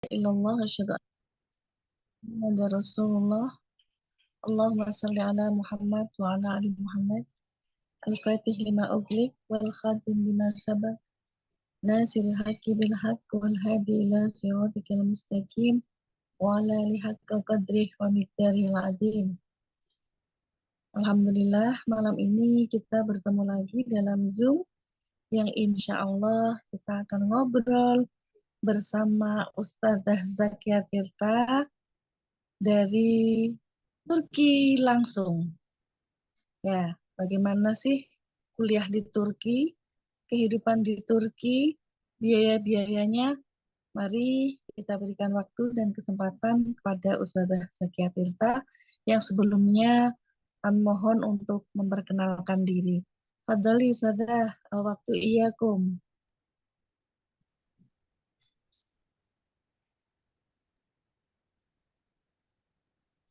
illallah asyhadu anna Muhammadar Rasulullah. Allahumma shalli ala Muhammad wa ala ali Muhammad. Al-Fatih lima ughliq wal khatim lima sabaq. Nasiril haqqi bil haqq wal hadi ila siratikal mustaqim wa ala alihi haqqa qadrih wa miqdarihil azim. Alhamdulillah, malam ini kita bertemu lagi dalam Zoom yang insya Allah kita akan ngobrol bersama Ustazah Zakia Tirta dari Turki langsung. Ya, bagaimana sih kuliah di Turki, kehidupan di Turki, biaya-biayanya? Mari kita berikan waktu dan kesempatan kepada Ustazah Zakia Tirta yang sebelumnya kami mohon untuk memperkenalkan diri. Fadhali Ustazah, waktu iyakum.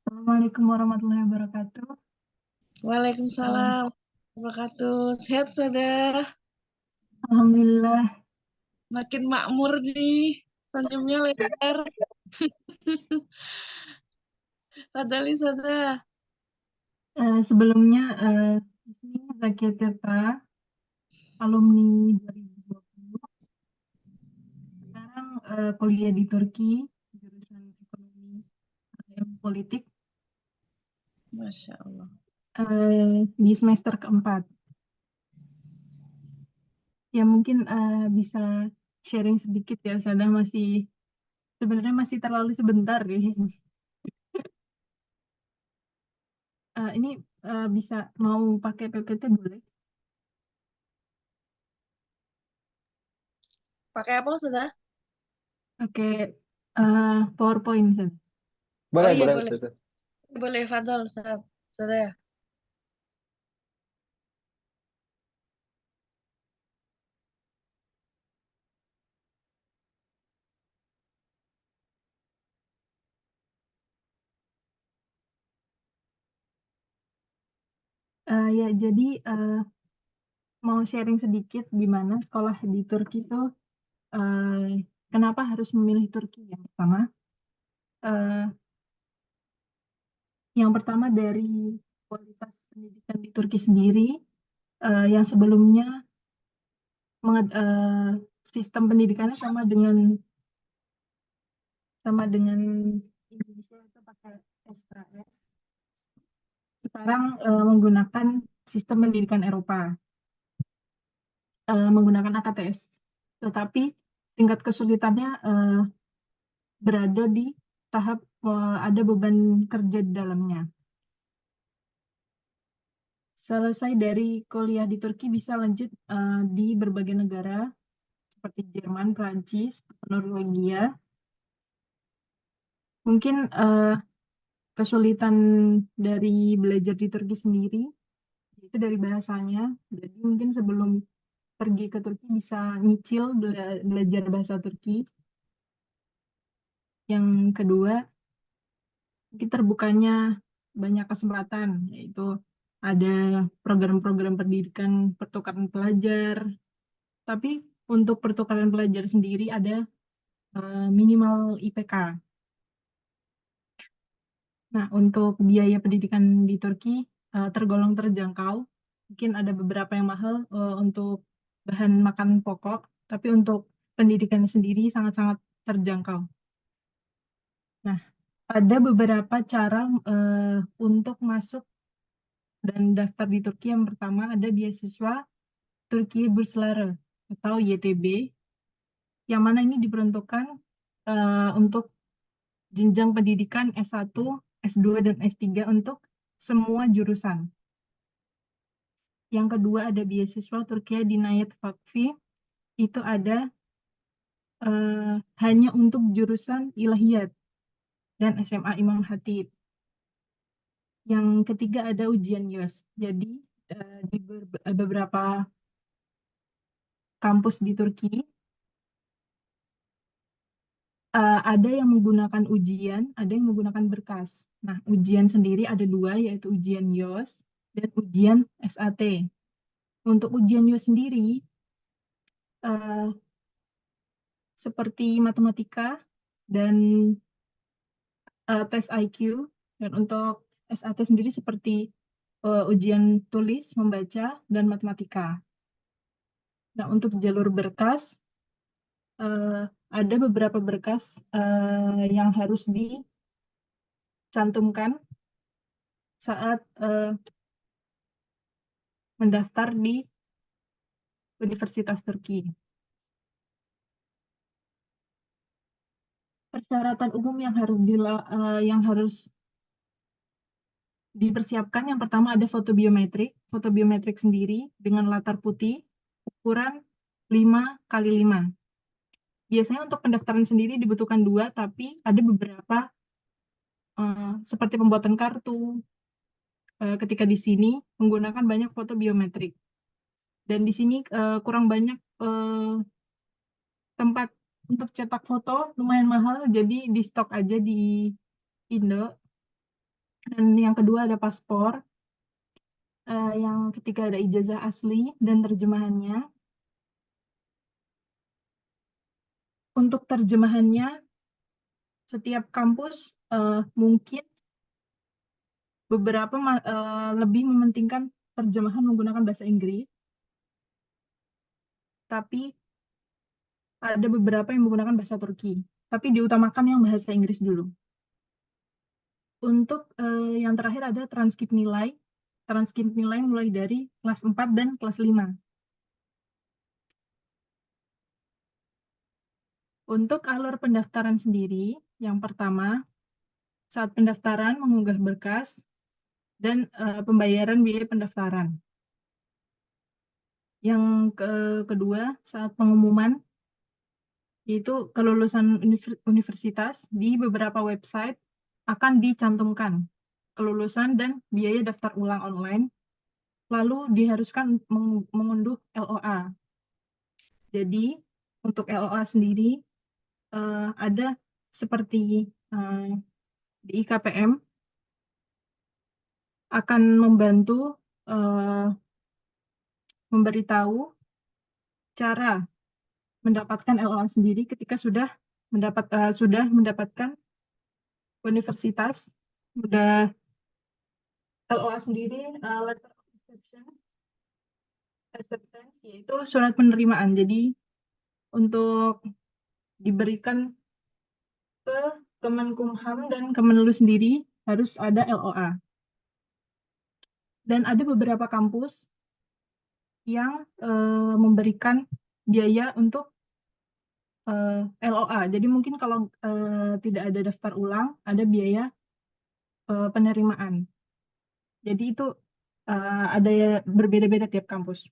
Assalamualaikum warahmatullahi wabarakatuh. Waalaikumsalam warahmatullahi wabarakatuh. Sehat Ustazah? Alhamdulillah. Makin makmur nih, senyumnya lebar. Fadhali Ustazah. Sebelumnya, di sini Zakia Tirta, alumni 2020. Sekarang kuliah di Turki, jurusan ekonomi dan politik, Masya Allah. di semester keempat. Ya mungkin bisa sharing sedikit ya, saya sebenarnya masih terlalu sebentar di sini. Ini bisa mau pakai PPT boleh? Pakai apa Ustazah? Oke, PowerPoint saja. Oh Boleh, iya boleh boleh. Ustazah. Boleh Fadhal Ustazah. Ya, jadi mau sharing sedikit gimana sekolah di Turki itu, kenapa harus memilih Turki yang pertama. Eh, yang pertama dari kualitas pendidikan di Turki sendiri, yang sebelumnya sistem pendidikannya sama dengan Indonesia itu pakai SKS. Sekarang menggunakan sistem pendidikan Eropa, menggunakan AKTS. Tetapi tingkat kesulitannya berada di tahap ada beban kerja di dalamnya. Selesai dari kuliah di Turki bisa lanjut di berbagai negara seperti Jerman, Prancis, Norwegia. Mungkin kesulitan dari belajar di Turki sendiri itu dari bahasanya. Jadi mungkin sebelum pergi ke Turki bisa nyicil belajar bahasa Turki. Yang kedua, mungkin terbukanya banyak kesempatan, yaitu ada program-program pendidikan pertukaran pelajar. Tapi untuk pertukaran pelajar sendiri ada minimal IPK. Nah, untuk biaya pendidikan di Turki tergolong terjangkau. Mungkin ada beberapa yang mahal untuk bahan makan pokok, tapi untuk pendidikan sendiri sangat-sangat terjangkau. Nah, ada beberapa cara untuk masuk dan daftar di Turki. Yang pertama ada beasiswa Turki Burslara atau YTB, yang mana ini diperuntukkan untuk jenjang pendidikan S1, S2, dan S3 untuk semua jurusan. Yang kedua ada beasiswa Turkiye Dinayet Vakfi, itu ada hanya untuk jurusan ilahiyat dan SMA Imam Khatib. Yang ketiga ada ujian YOS. Jadi di beberapa kampus di Turki ada yang menggunakan ujian, ada yang menggunakan berkas. Nah, ujian sendiri ada dua, yaitu ujian YOS dan ujian SAT. Untuk ujian YOS sendiri, seperti matematika, dan tes IQ. Dan untuk SAT sendiri seperti ujian tulis, membaca, dan matematika. Nah, untuk jalur berkas, ada beberapa berkas yang harus dicantumkan saat mendaftar di Universitas Turki. Persyaratan umum yang harus dipersiapkan, yang pertama ada foto biometrik. Foto biometrik sendiri dengan latar putih ukuran 5x5. Biasanya untuk pendaftaran sendiri dibutuhkan 2, tapi ada beberapa seperti pembuatan kartu ketika di sini menggunakan banyak foto biometrik. Dan di sini kurang banyak tempat untuk cetak foto, lumayan mahal, jadi di stok aja di Indo. Dan yang kedua ada paspor. Yang ketiga ada ijazah asli dan terjemahannya. Untuk terjemahannya, setiap kampus mungkin beberapa lebih mementingkan terjemahan menggunakan bahasa Inggris, tapi ada beberapa yang menggunakan bahasa Turki. Tapi diutamakan yang bahasa Inggris dulu. Untuk yang terakhir ada transkrip nilai. Transkrip nilai mulai dari kelas 4 dan kelas 5. Untuk alur pendaftaran sendiri, yang pertama, saat pendaftaran mengunggah berkas dan pembayaran biaya pendaftaran. Yang kedua, saat pengumuman, yaitu kelulusan universitas di beberapa website akan dicantumkan kelulusan dan biaya daftar ulang online, lalu diharuskan mengunduh LOA. Jadi, untuk LOA sendiri, ada seperti di IKPM, akan membantu memberitahu cara mendapatkan LOA sendiri ketika sudah mendapatkan universitas, sudah LOA sendiri, letter of acceptance, yaitu surat penerimaan. Jadi untuk diberikan ke Kemenkumham dan Kemenlu sendiri harus ada LOA. Dan ada beberapa kampus yang memberikan biaya untuk LOA. Jadi mungkin kalau tidak ada daftar ulang, ada biaya penerimaan. Jadi itu ada berbeda-beda tiap kampus.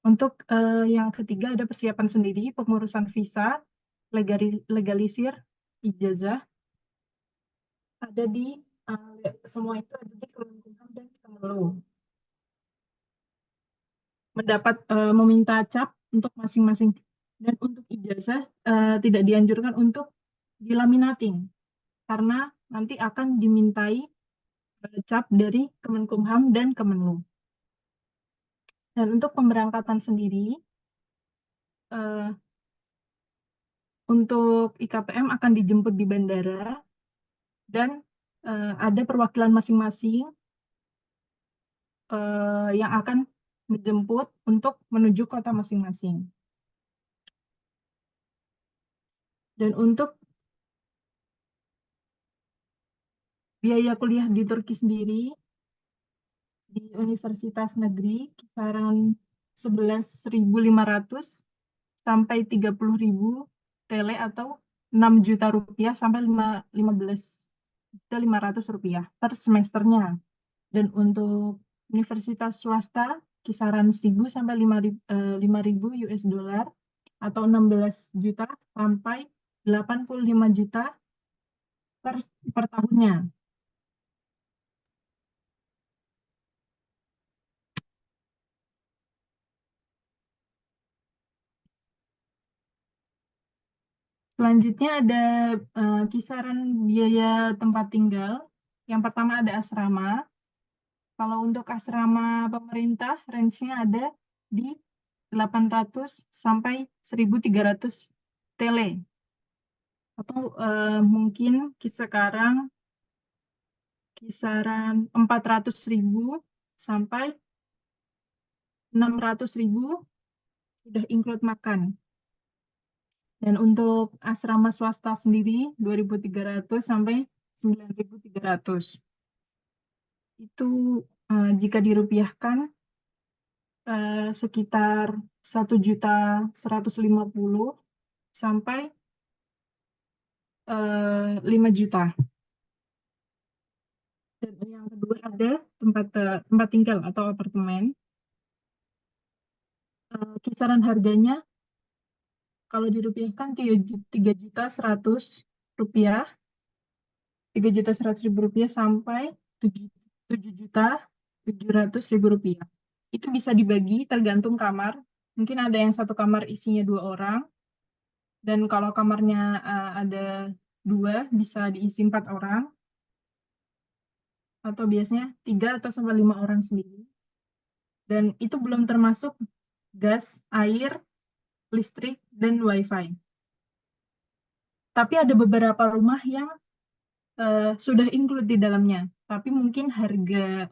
Untuk yang ketiga ada persiapan sendiri, pengurusan visa, legalisir, ijazah. Ada di semua itu ada di Kemenkumham dan Kemenlu. Meminta cap untuk masing-masing. Dan untuk ijazah tidak dianjurkan untuk dilaminating karena nanti akan dimintai cap dari Kemenkumham dan Kemenlu. Dan untuk pemberangkatan sendiri, untuk IKPM akan dijemput di bandara dan ada perwakilan masing-masing yang akan menjemput untuk menuju kota masing-masing. Dan untuk biaya kuliah di Turki sendiri, di universitas negeri kisaran 11.500 sampai 30.000 TL atau 6 juta rupiah sampai 15.500 rupiah per semesternya. Dan untuk universitas swasta kisaran 1.000 sampai 5.000 US dollar atau 16 juta sampai 85 juta per tahunnya. Selanjutnya ada kisaran biaya tempat tinggal. Yang pertama ada asrama. Kalau untuk asrama pemerintah, range-nya ada di 800 sampai 1.300 TL. Atau mungkin sekarang kisaran 400.000 sampai 600.000 sudah include makan. Dan untuk asrama swasta sendiri 2.300 sampai 9.300. Itu jika dirupiahkan sekitar 1.150.000 sampai 5 juta. Dan yang kedua ada tempat tinggal atau apartemen. Kisaran harganya kalau dirupiahkan 3.100.000 rupiah, 3.100.000 rupiah sampai 7.700.000 rupiah. Itu bisa dibagi tergantung kamar. Mungkin ada yang satu kamar isinya 2 orang, dan kalau kamarnya ada 2 bisa diisi 4 orang, atau biasanya 3 atau sampai 5 orang sendiri. Dan itu belum termasuk gas, air, listrik, dan wifi. Tapi ada beberapa rumah yang sudah include di dalamnya, tapi mungkin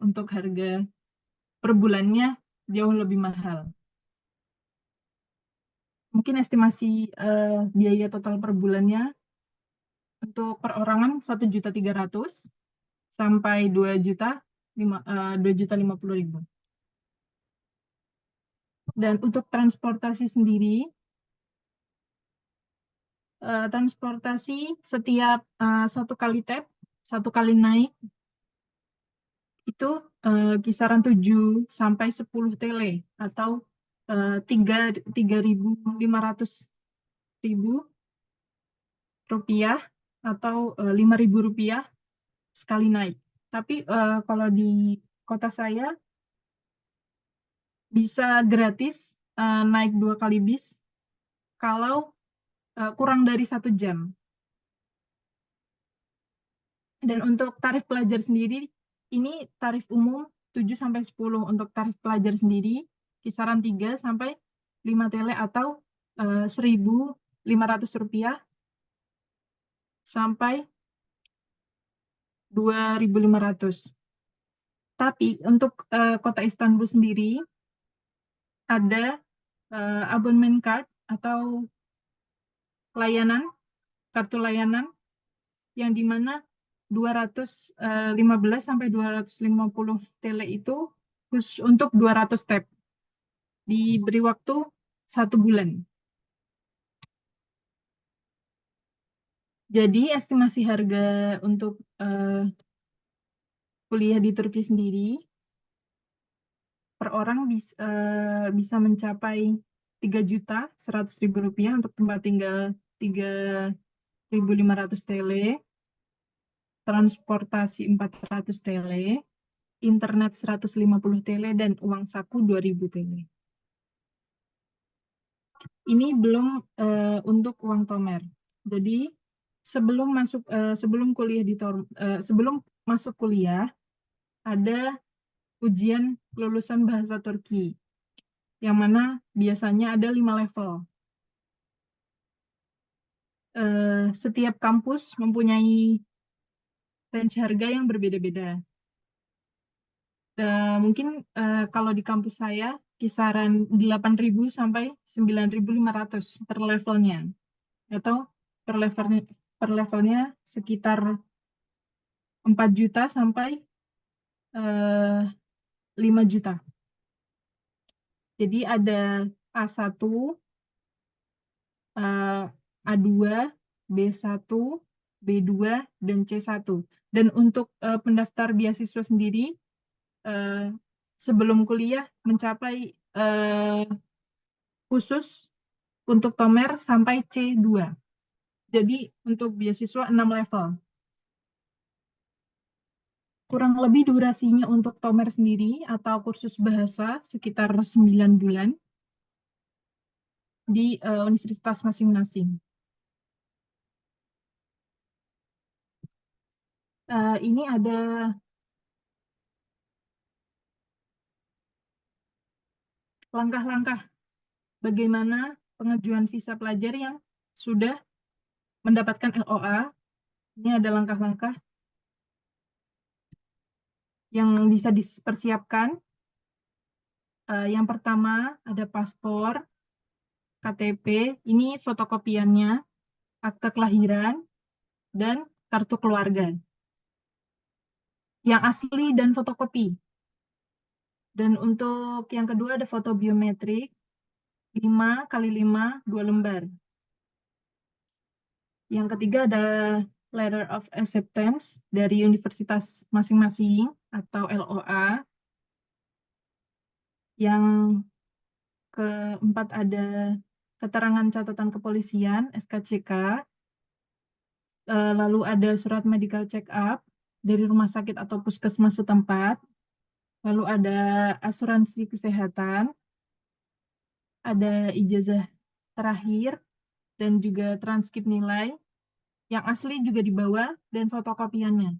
untuk harga per bulannya jauh lebih mahal. Mungkin estimasi biaya total per bulannya untuk perorangan 1.300.000 sampai 2.050.000. Dan untuk transportasi sendiri, transportasi setiap satu kali tap, satu kali naik, itu kisaran 7 sampai 10 tele atau 3.500.000 rupiah atau 5.000 rupiah sekali naik. Tapi kalau di kota saya bisa gratis naik 2 kali bis kalau kurang dari 1 jam. Dan untuk tarif pelajar sendiri, ini tarif umum 7 sampai 10. Untuk tarif pelajar sendiri, kisaran 3 sampai 5 tele atau 1.500 rupiah sampai 2.500. Tapi untuk kota Istanbul sendiri, ada abonnement card atau kartu layanan yang dimana 215 sampai 250 tele itu khusus untuk 200 tab. Diberi waktu 1 bulan. Jadi estimasi harga untuk kuliah di Turki sendiri per orang bisa mencapai 3.100.000 rupiah untuk tempat tinggal 3.500 tele, transportasi 400 tele, internet 150 tele, dan uang saku 2.000 tele. Ini belum untuk uang tomer. Jadi sebelum masuk kuliah ada ujian lulusan bahasa Turki, yang mana biasanya ada 5 level. Setiap kampus mempunyai range harga yang berbeda-beda. Mungkin kalau di kampus saya kisaran 8.000 sampai 9.500 per levelnya, atau per levelnya sekitar 4 juta sampai 5 juta. Jadi ada A1, A2, B1, B2, dan C1. Dan untuk pendaftar beasiswa sendiri, sebelum kuliah mencapai khusus untuk tomer sampai C2. Jadi untuk beasiswa 6 level. Kurang lebih durasinya untuk tomer sendiri atau kursus bahasa sekitar 9 bulan di universitas masing-masing. Ini ada langkah-langkah bagaimana pengajuan visa pelajar yang sudah mendapatkan LOA, ini ada langkah-langkah yang bisa dipersiapkan. Yang pertama ada paspor, KTP, ini fotokopiannya, akte kelahiran, dan kartu keluarga. Yang asli dan fotokopi. Dan untuk yang kedua ada foto biometrik, 5x5, 2 lembar. Yang ketiga ada letter of acceptance dari universitas masing-masing atau LOA. Yang keempat ada keterangan catatan kepolisian, SKCK. Lalu ada surat medical check up dari rumah sakit atau puskesmas setempat. Lalu ada asuransi kesehatan, ada ijazah terakhir, dan juga transkrip nilai. Yang asli juga dibawa, dan fotokopiannya.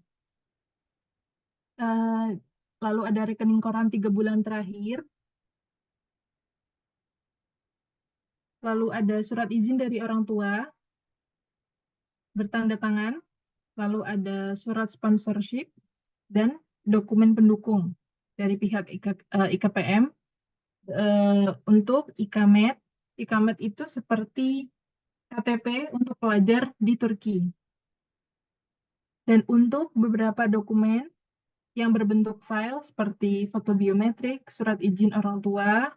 Lalu ada rekening koran 3 bulan terakhir. Lalu ada surat izin dari orang tua, bertanda tangan. Lalu ada surat sponsorship, dan dokumen pendukung dari pihak IKPM. Untuk IKAMED, IKAMED itu seperti KTP untuk pelajar di Turki. Dan untuk beberapa dokumen yang berbentuk file seperti foto biometrik, surat izin orang tua,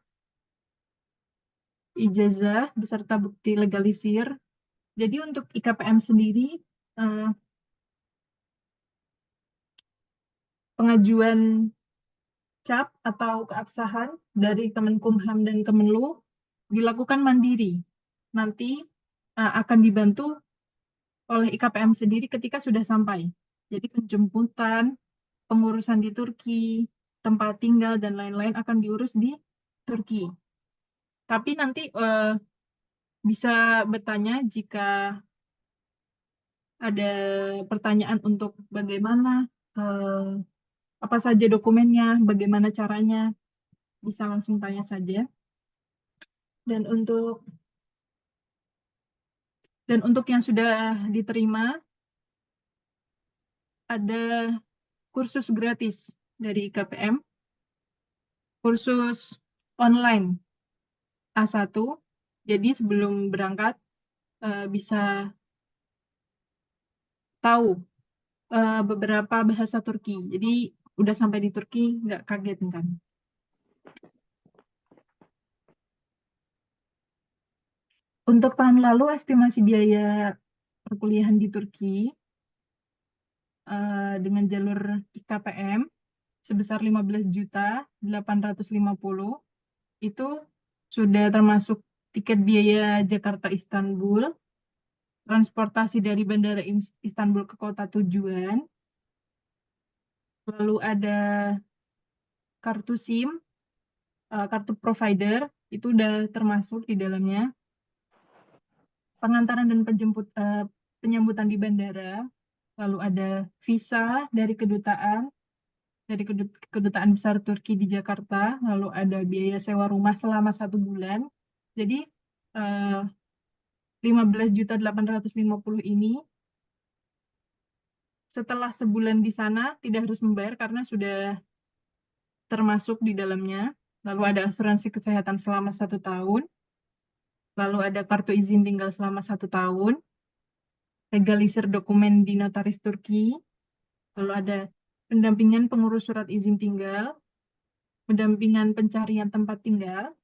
ijazah beserta bukti legalisir. Jadi untuk IKPM sendiri, pengajuan cap atau keabsahan dari Kemenkumham dan Kemenlu dilakukan mandiri. Nanti akan dibantu oleh IKPM sendiri ketika sudah sampai. Jadi penjemputan, pengurusan di Turki, tempat tinggal, dan lain-lain akan diurus di Turki. Tapi nanti bisa bertanya jika ada pertanyaan untuk bagaimana, apa saja dokumennya, bagaimana caranya, bisa langsung tanya saja. Dan untuk yang sudah diterima, ada kursus gratis dari KPM, kursus online A1. Jadi sebelum berangkat bisa tahu beberapa bahasa Turki. Jadi udah sampai di Turki nggak kaget kan. Untuk tahun lalu estimasi biaya perkuliahan di Turki dengan jalur IKPM sebesar 15.850 itu sudah termasuk tiket biaya Jakarta-Istanbul, transportasi dari Bandara Istanbul ke kota tujuan, lalu ada kartu SIM, kartu provider, itu udah termasuk di dalamnya, pengantaran dan penyambutan di bandara, lalu ada visa dari kedutaan besar Turki di Jakarta, lalu ada biaya sewa rumah selama 1 bulan. Jadi 15.850 ini setelah sebulan di sana tidak harus membayar karena sudah termasuk di dalamnya. Lalu ada asuransi kesehatan selama 1 tahun. Lalu ada kartu izin tinggal selama 1 tahun. Legalisir dokumen di notaris Turki. Lalu ada pendampingan pengurus surat izin tinggal. Pendampingan pencarian tempat tinggal.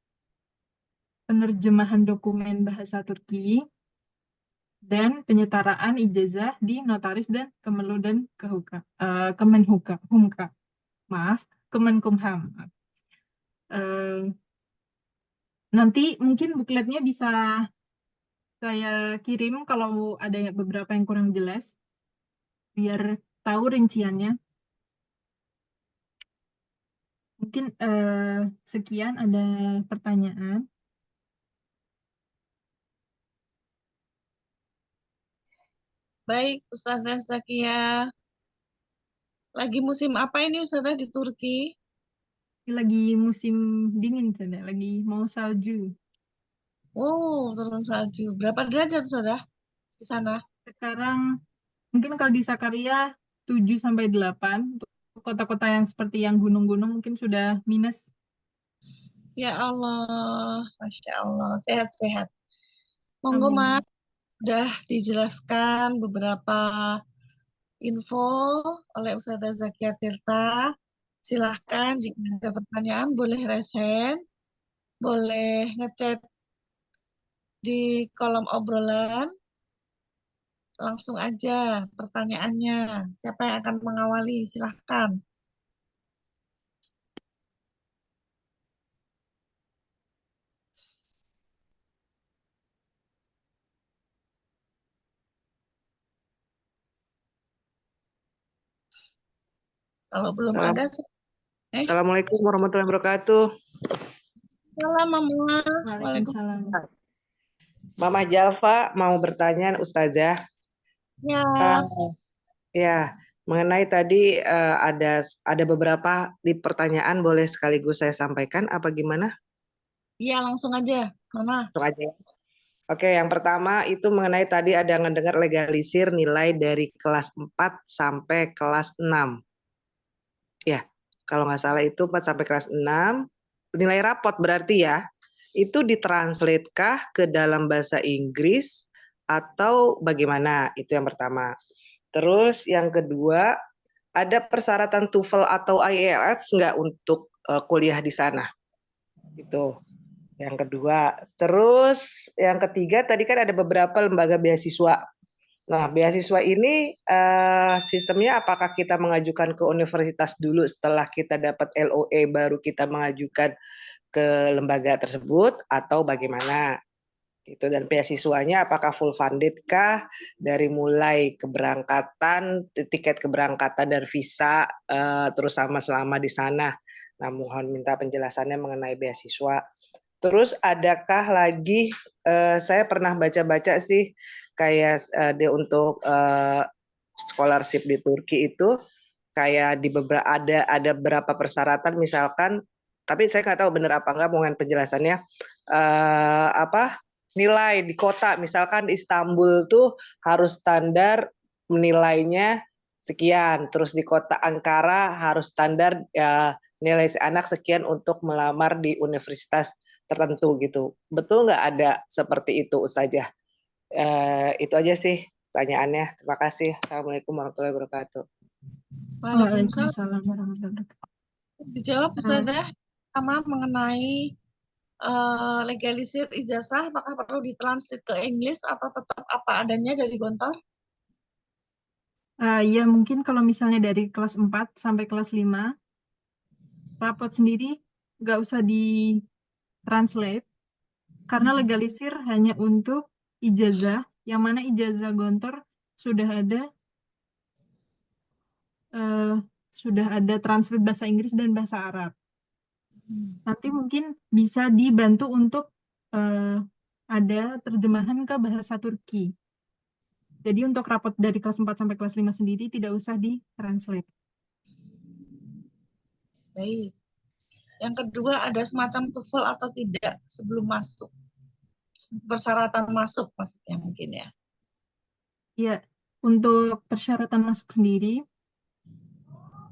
Penerjemahan dokumen bahasa Turki. Dan penyetaraan ijazah di notaris dan Kemenlu dan Kemenkumham. Maaf, Kemenkumham. Nanti mungkin bukletnya bisa saya kirim kalau ada beberapa yang kurang jelas, biar tahu rinciannya. Mungkin sekian, ada pertanyaan. Baik, Ustazah Zakia. Lagi musim apa ini Ustazah di Turki? Lagi musim dingin, saya lagi mau salju. Oh, turun salju. Berapa derajat Ustazah di sana? Sekarang mungkin kalau di Sakarya 7 sampai 8 untuk kota-kota yang seperti yang gunung-gunung mungkin sudah minus. Ya Allah, Masya Allah, sehat-sehat. Monggo Mas, Amin. sudah dijelaskan beberapa info oleh Ustazah Zakia Tirta. Silahkan jika ada pertanyaan boleh resen, boleh ngechat di kolom obrolan, langsung aja pertanyaannya. Siapa yang akan mengawali? Silahkan. Kalau belum Salam. ada, Assalamualaikum warahmatullahi wabarakatuh. salam Mama. Waalaikumsalam. Mama Jalfa mau bertanya, Ustazah. Ya, Ya, mengenai tadi ada beberapa di pertanyaan, boleh sekaligus saya sampaikan apa gimana? iya langsung aja, Mama. Langsung aja. Oke, yang pertama itu mengenai tadi ada ngedengar legalisir nilai dari kelas 4 sampai kelas 6. Ya, kalau nggak salah itu 4 sampai kelas 6. Nilai rapot berarti ya. Itu ditranslate kah ke dalam bahasa Inggris atau bagaimana? Itu yang pertama. Terus yang kedua, ada persyaratan TOEFL atau IELTS nggak untuk kuliah di sana? Itu yang kedua. Terus yang ketiga tadi kan ada beberapa lembaga beasiswa. Nah, beasiswa ini sistemnya apakah kita mengajukan ke universitas dulu setelah kita dapat LOE baru kita mengajukan ke lembaga tersebut atau bagaimana? Itu dan beasiswanya apakah full funded kah dari mulai keberangkatan, tiket keberangkatan dan visa terus sama selama di sana. Nah, mohon minta penjelasannya mengenai beasiswa. Terus adakah lagi saya pernah baca-baca sih kayak untuk scholarship di Turki itu kayak di beberapa ada beberapa persyaratan misalkan, tapi saya nggak tahu benar apa enggak, mohon penjelasannya. Apa nilai di kota misalkan di Istanbul tuh harus standar nilainya sekian, terus di kota Ankara harus standar ya, nilai si anak sekian untuk melamar di universitas tertentu gitu. Betul nggak ada seperti itu saja? Itu aja sih pertanyaannya. Terima kasih. Assalamualaikum warahmatullahi wabarakatuh. Waalaikumsalam. Waalaikumsalam warahmatullahi wabarakatuh. Dijawab Ustazah sama mengenai legalisir ijazah, apakah perlu ditranslate ke Inggris atau tetap apa adanya dari Gontor? Ya mungkin kalau misalnya dari kelas 4 sampai kelas 5, rapot sendiri nggak usah di-translate, karena legalisir hanya untuk ijazah, yang mana ijazah Gontor sudah ada translate bahasa Inggris dan bahasa Arab. Nanti mungkin bisa dibantu untuk ada terjemahan ke bahasa Turki. Jadi untuk rapot dari kelas 4 sampai kelas 5 sendiri tidak usah di-translate. Baik. Yang kedua, ada semacam TOEFL atau tidak sebelum masuk? Persyaratan masuk maksudnya mungkin ya. Ya, untuk persyaratan masuk sendiri,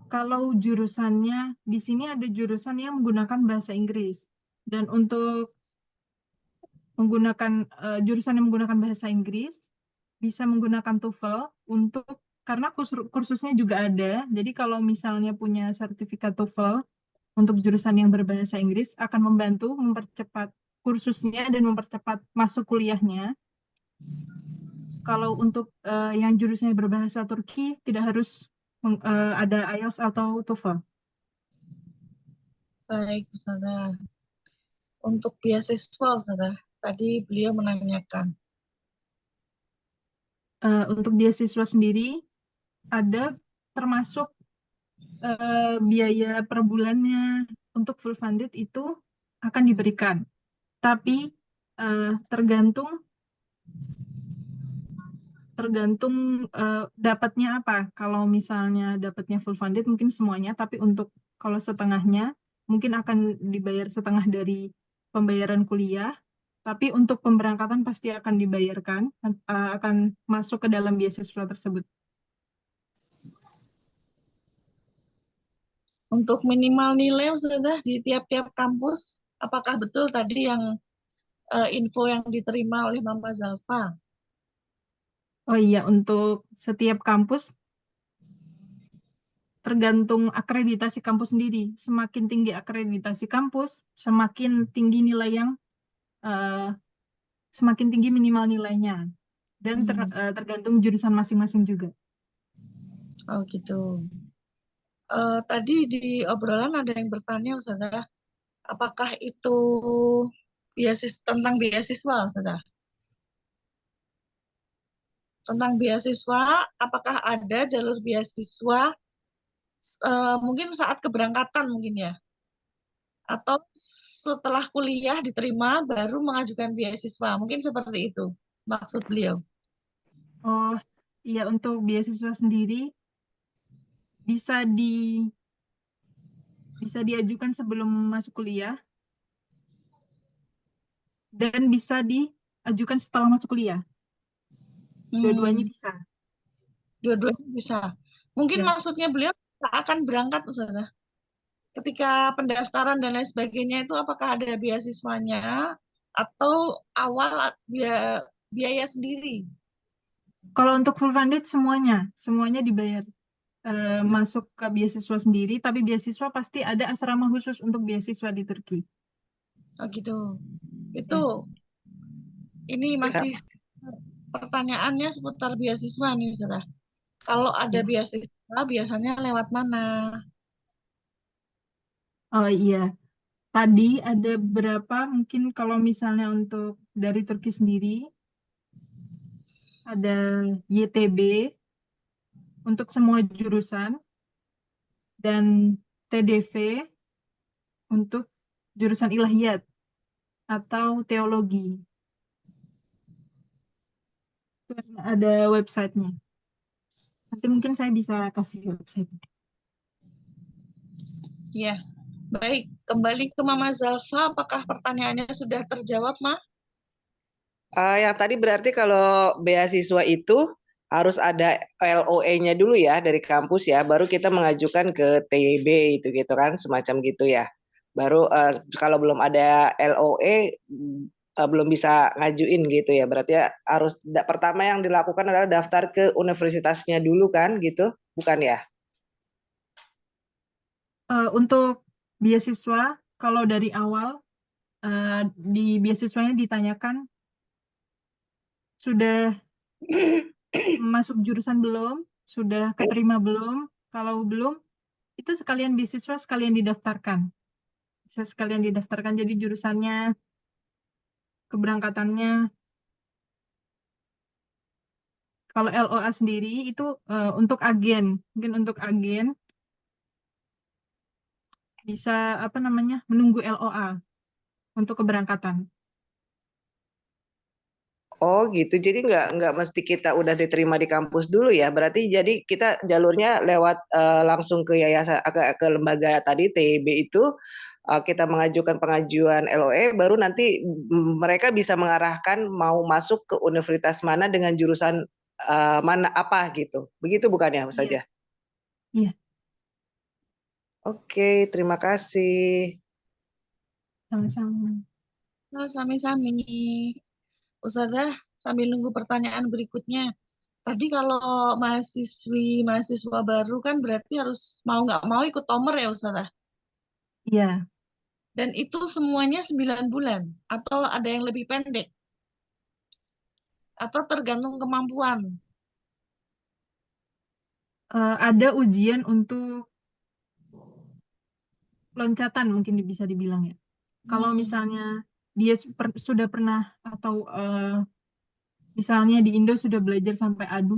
kalau jurusannya, di sini ada jurusan yang menggunakan bahasa Inggris. Dan untuk menggunakan jurusan yang menggunakan bahasa Inggris, bisa menggunakan TOEFL karena kursusnya juga ada. Jadi kalau misalnya punya sertifikat TOEFL untuk jurusan yang berbahasa Inggris akan membantu mempercepat kursusnya dan mempercepat masuk kuliahnya. Kalau untuk yang jurusannya berbahasa Turki tidak harus ada IELTS atau TOEFL. Baik, Ustazah. Untuk beasiswa, Ustazah, tadi beliau menanyakan. Untuk beasiswa sendiri ada termasuk biaya per bulannya untuk full funded itu akan diberikan. Tapi tergantung dapatnya apa. Kalau misalnya dapatnya full funded mungkin semuanya, tapi untuk kalau setengahnya mungkin akan dibayar setengah dari pembayaran kuliah. Tapi untuk pemberangkatan pasti akan dibayarkan, akan masuk ke dalam beasiswa tersebut. Untuk minimal nilai sudah di tiap-tiap kampus, apakah betul tadi yang info yang diterima oleh Mama Zalfa? Oh iya, untuk setiap kampus tergantung akreditasi kampus sendiri. Semakin tinggi akreditasi kampus, semakin tinggi nilai yang semakin tinggi minimal nilainya. Dan tergantung jurusan masing-masing juga. Oh gitu. Tadi di obrolan ada yang bertanya, Ustazah, apakah itu tentang beasiswa, Ustazah? Tentang beasiswa, apakah ada jalur beasiswa mungkin saat keberangkatan mungkin ya? Atau setelah kuliah diterima baru mengajukan beasiswa? Mungkin seperti itu maksud beliau. Oh iya, untuk beasiswa sendiri bisa diajukan sebelum masuk kuliah dan bisa diajukan setelah masuk kuliah. Dua-duanya bisa. Dua-duanya bisa. Mungkin Ya. maksudnya beliau akan berangkat, Ustazah. Ketika pendaftaran dan lain sebagainya itu apakah ada beasiswanya atau awal biaya sendiri? Kalau untuk full funded semuanya dibayar. Masuk ke beasiswa sendiri, tapi beasiswa pasti ada asrama khusus untuk beasiswa di Turki. Oh gitu. Itu Ya. ini Ya. masih pertanyaannya seputar beasiswa nih, Ustazah. Kalau ada Ya. beasiswa biasanya lewat mana? Oh iya, tadi ada berapa mungkin kalau misalnya untuk dari Turki sendiri, ada YTB untuk semua jurusan, dan TDV untuk jurusan ilahiyat atau teologi. Ada websitenya. Nanti mungkin saya bisa kasih website. Ya, baik. Kembali ke Mama Zalfa, apakah pertanyaannya sudah terjawab, Ma? Yang tadi berarti kalau beasiswa itu harus ada LOE-nya dulu ya dari kampus ya, baru kita mengajukan ke TIB itu gitu kan, semacam gitu ya. Baru kalau belum ada LOE belum bisa ngajuin gitu ya. Berarti ya harus pertama yang dilakukan adalah daftar ke universitasnya dulu kan gitu, bukan ya? Untuk beasiswa, kalau dari awal di beasiswanya ditanyakan sudah masuk jurusan belum, sudah keterima belum. Kalau belum, itu sekalian beasiswa sekalian didaftarkan. Bisa sekalian didaftarkan, jadi jurusannya, keberangkatannya. Kalau LOA sendiri itu untuk agen, mungkin untuk agen bisa menunggu LOA untuk keberangkatan. Oh gitu, jadi nggak mesti kita udah diterima di kampus dulu ya. Berarti jadi kita jalurnya lewat langsung ke yayasan ke lembaga tadi TIB itu kita mengajukan pengajuan LOE, baru nanti mereka bisa mengarahkan mau masuk ke universitas mana dengan jurusan mana apa gitu. Begitu bukan ya, Iya. saja? Iya. Oke, terima kasih. Sama-sama. Nah, sami-sami. Ustazah, sambil nunggu pertanyaan berikutnya. Tadi kalau mahasiswa baru kan berarti harus mau nggak mau ikut tomer ya Ustazah? Iya. Dan itu semuanya 9 bulan atau ada yang lebih pendek? Atau tergantung kemampuan? Ada ujian untuk loncatan mungkin bisa dibilang ya. Kalau misalnya dia sudah pernah atau misalnya di Indo sudah belajar sampai A2,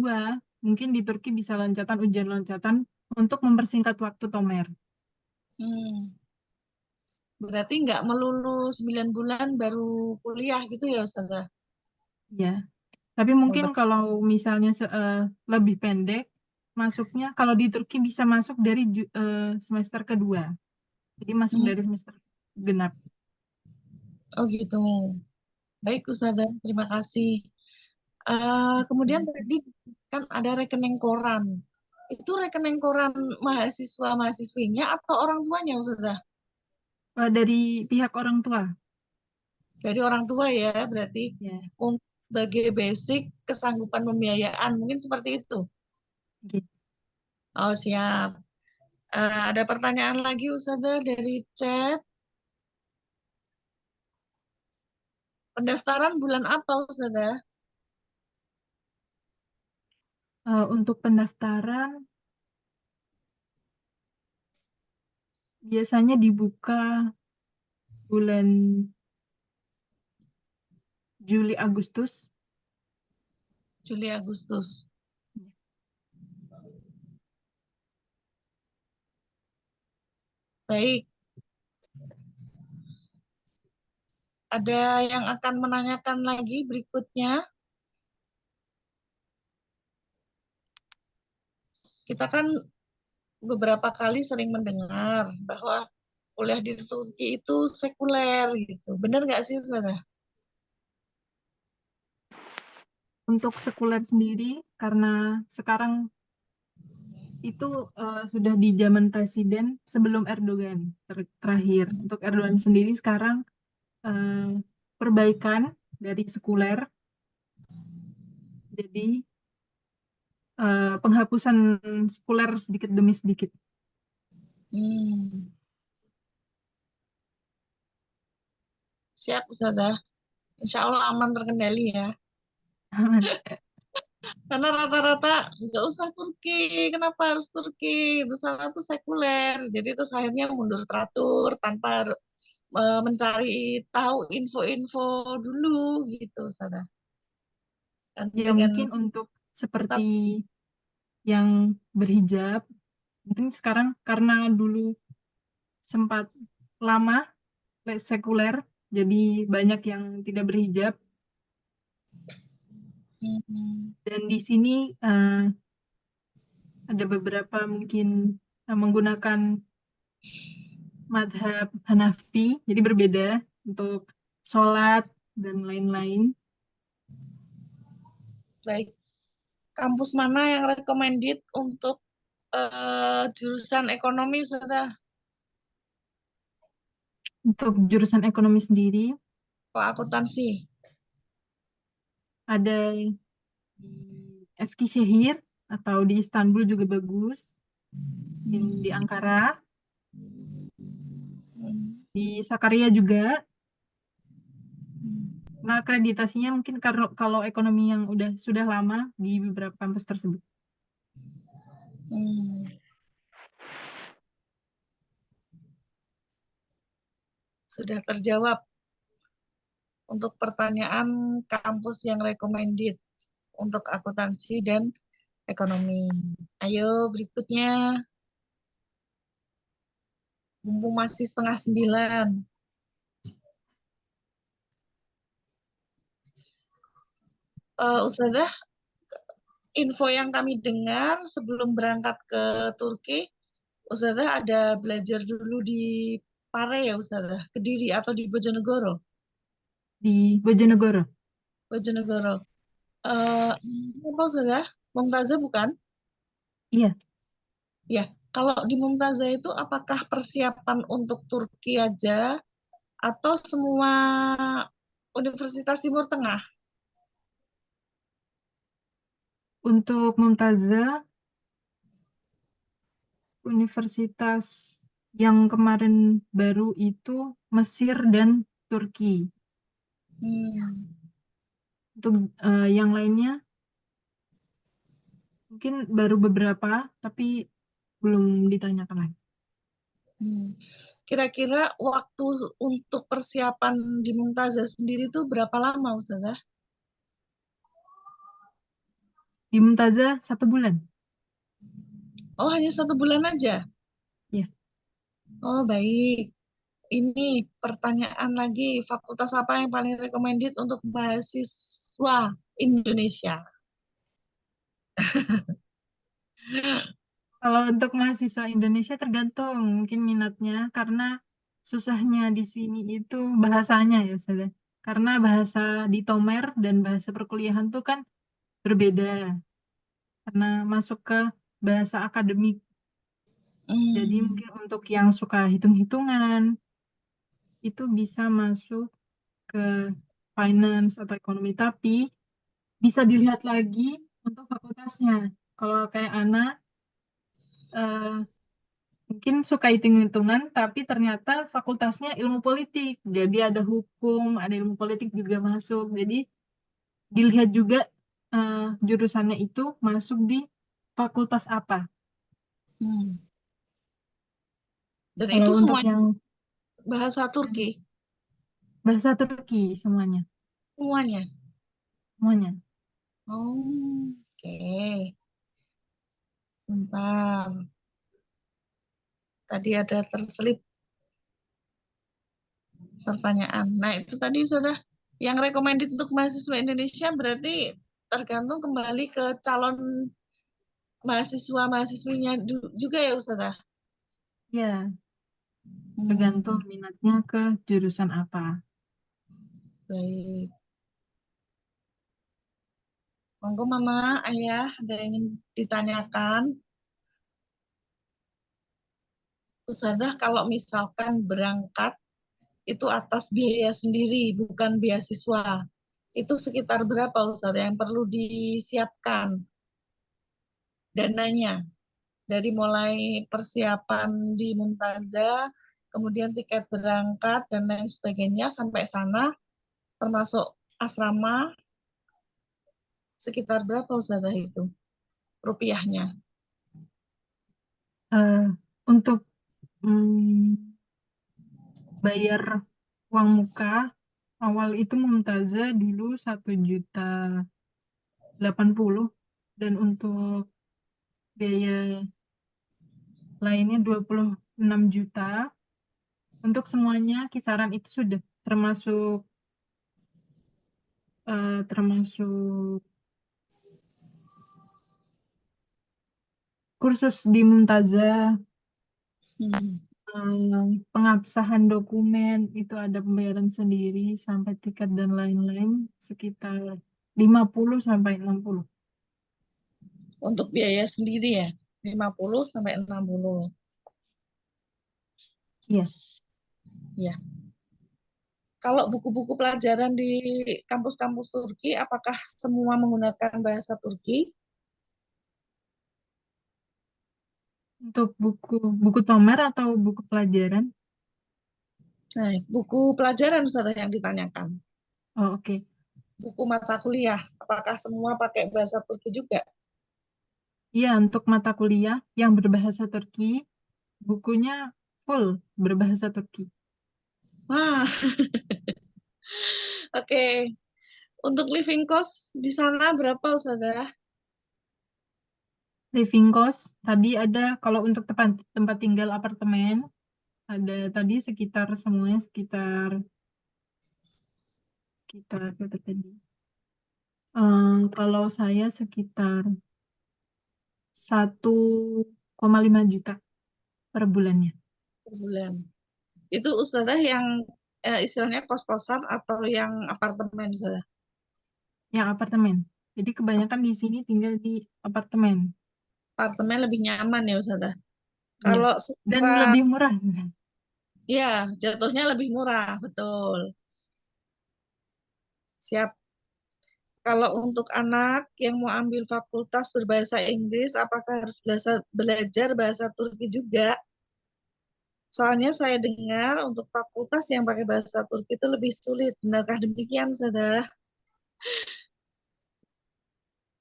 mungkin di Turki bisa ujian loncatan untuk mempersingkat waktu tomer. Hmm. Berarti nggak melulu 9 bulan baru kuliah gitu ya Ustazah? Ya, tapi mungkin kalau misalnya lebih pendek masuknya, kalau di Turki bisa masuk dari semester kedua. Jadi masuk dari semester genap. Oh gitu. Baik, Ustazah, terima kasih. Kemudian tadi kan ada rekening koran. Itu rekening koran mahasiswa-mahasiswinya atau orang tuanya, Ustazah? Dari pihak orang tua. Dari orang tua ya, berarti Ya, sebagai basic kesanggupan pembiayaan, mungkin seperti itu. gitu. Oh, siap. Ada pertanyaan lagi, Ustazah, dari chat. Pendaftaran bulan apa, Ustazah? Untuk pendaftaran biasanya dibuka bulan Juli Agustus. Juli Agustus. Baik. Ada yang akan menanyakan lagi berikutnya? Kita kan beberapa kali sering mendengar bahwa kuliah di Turki itu sekuler gitu. Benar nggak sih, Ustazah? Untuk sekuler sendiri, karena sekarang itu sudah di zaman presiden sebelum Erdogan terakhir. Untuk Erdogan sendiri sekarang perbaikan dari sekuler, jadi penghapusan sekuler sedikit demi sedikit. Hmm. Siap, Ustazah. Insya Allah aman terkendali ya. Karena rata-rata nggak usah Turki, kenapa harus Turki? Itu sana tuh sekuler. Jadi terus akhirnya mundur teratur tanpa mencari tahu info-info dulu gitu, Ustazah. Dan Ya dengan mungkin untuk tetap seperti yang berhijab, mungkin sekarang karena dulu sempat lama sekuler, jadi banyak yang tidak berhijab. Dan di sini ada beberapa mungkin menggunakan madhab Hanafi, jadi berbeda untuk sholat dan lain-lain. baik, kampus mana yang recommended untuk jurusan ekonomi, Ustazah? Untuk jurusan ekonomi sendiri, Kok akuntansi? ada di Eskişehir atau di Istanbul juga bagus, di Ankara, Hmm. di Sakarya juga. Nah, akreditasinya mungkin kalau ekonomi yang sudah lama di beberapa kampus tersebut. Hmm. Sudah terjawab untuk pertanyaan kampus yang recommended untuk akuntansi dan ekonomi. Ayo berikutnya, mumpung masih 8:30. Ustazah, info yang kami dengar sebelum berangkat ke Turki, Ustazah ada belajar dulu di Pare ya, Ustazah, Kediri atau di Bojonegoro? Di Bojonegoro. Bojonegoro. Apa, Ustazah? Mumtazah bukan? Iya, Ya, kalau di Mumtazah itu apakah persiapan untuk Turki aja atau semua Universitas Timur Tengah? untuk Mumtazah, universitas yang kemarin baru itu Mesir dan Turki. Hmm. Untuk yang lainnya mungkin baru beberapa, tapi belum ditanyakan lagi. Hmm. Kira-kira waktu untuk persiapan di Mumtazah sendiri itu berapa lama, Ustazah? Di Mumtazah 1 bulan. Oh, hanya 1 bulan aja? Ya, Oh, baik. Ini pertanyaan lagi, fakultas apa yang paling recommended untuk mahasiswa Indonesia? kalau untuk mahasiswa Indonesia tergantung mungkin minatnya, karena susahnya di sini itu bahasanya ya, Ustazah. Karena bahasa di Tomer dan bahasa perkuliahan tuh kan berbeda. Karena masuk ke bahasa akademik. Jadi Hmm. mungkin untuk yang suka hitung-hitungan, itu bisa masuk ke finance atau ekonomi. Tapi bisa dilihat lagi untuk fakultasnya. Kalau kayak Ana, eh, mungkin suka hitung-hitungan, tapi ternyata fakultasnya ilmu politik. Jadi ada hukum, ada ilmu politik juga masuk. Jadi dilihat juga jurusannya itu masuk di fakultas apa. Hmm. Dan Kalau itu untuk semuanya yang bahasa Turki, bahasa Turki semuanya, semuanya. semuanya. Oh, oke. Bentar. Tadi ada terselip pertanyaan. Nah, itu tadi sudah yang recommended untuk mahasiswa Indonesia berarti tergantung kembali ke calon mahasiswa-mahasiswinya juga ya, Ustazah? Ya, tergantung Hmm, minatnya ke jurusan apa. baik. Monggo Mama, Ayah, ada yang ingin ditanyakan? Ustazah, kalau misalkan berangkat itu atas biaya sendiri, bukan beasiswa. Itu sekitar berapa Ustazah yang perlu disiapkan dananya? Dari mulai persiapan di Mumtazah, kemudian tiket berangkat, dan lain sebagainya sampai sana, termasuk asrama, sekitar berapa Ustazah itu rupiahnya? Eh, untuk bayar uang muka awal itu Mumtazah dulu 1.080.000 dan untuk biaya lainnya 26 juta. Untuk semuanya kisaran itu sudah termasuk termasuk kursus di Mumtazah, Hmm. pengabsahan dokumen itu ada pembayaran sendiri sampai tiket dan lain-lain sekitar 50 sampai 60. Untuk biaya sendiri ya, 50 sampai 60. Iya, Ya. Kalau buku-buku pelajaran di kampus-kampus Turki, apakah semua menggunakan bahasa Turki? untuk buku buku Tomer atau buku pelajaran. Nah, buku pelajaran Ustazah yang ditanyakan. Oh, oke. Buku mata kuliah, apakah semua pakai bahasa Turki juga? Iya, untuk mata kuliah yang berbahasa Turki, bukunya full berbahasa Turki. Wah, oke. Untuk living cost di sana berapa Ustazah? Living cost tadi ada kalau untuk tempat tempat tinggal apartemen ada tadi sekitar semuanya sekitar kita berapa tadi? Kalau saya sekitar 1,5 juta per bulannya. Per bulan? Itu Ustazah yang istilahnya kos-kosan atau yang apartemen Ustazah? Yang apartemen. Jadi kebanyakan di sini tinggal di apartemen. Apartemen lebih nyaman ya Ustazah. Iya. Kalau Dan secara, lebih murah. ya jatuhnya lebih murah, betul. Siap. Kalau untuk anak yang mau ambil fakultas berbahasa Inggris, apakah harus belajar bahasa Turki juga? Soalnya saya dengar untuk fakultas yang pakai bahasa Turki itu lebih sulit. Benarkah demikian, Saudara?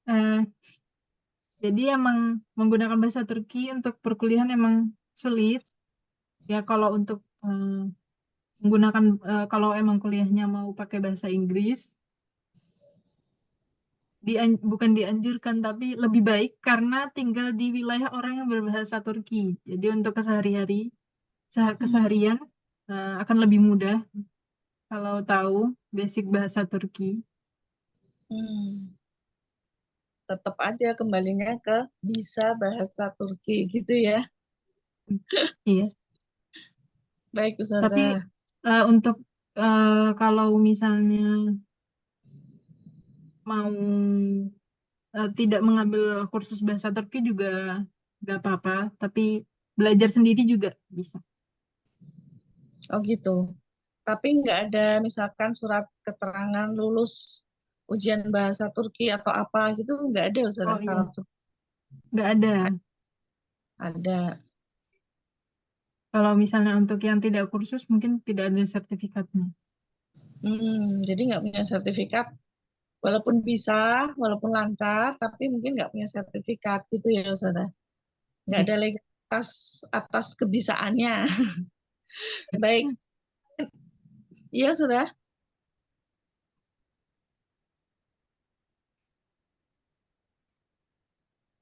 Eh, jadi emang menggunakan bahasa Turki untuk perkuliahan emang sulit. Ya kalau untuk menggunakan kalau emang kuliahnya mau pakai bahasa Inggris, bukan dianjurkan tapi lebih baik karena tinggal di wilayah orang yang berbahasa Turki. Jadi untuk Hmm. keseharian akan lebih mudah kalau tahu basic bahasa Turki. Hmm. Tetap aja kembalinya ke bisa bahasa Turki gitu ya. Iya. Baik, Tapi Ustazah. untuk Kalau misalnya mau tidak mengambil kursus bahasa Turki juga nggak apa-apa, tapi belajar sendiri juga bisa. Oh gitu. Tapi nggak ada misalkan surat keterangan lulus ujian bahasa Turki atau apa gitu, nggak ada Ustazah Oh iya, syarat nggak ada. ada. Kalau misalnya untuk yang tidak kursus mungkin tidak ada sertifikatnya. Jadi nggak punya sertifikat, walaupun bisa, walaupun lancar, tapi mungkin nggak punya sertifikat gitu ya Ustazah. Nggak Iya. ada legalitas atas kebisaannya. Baik, iya Ustazah.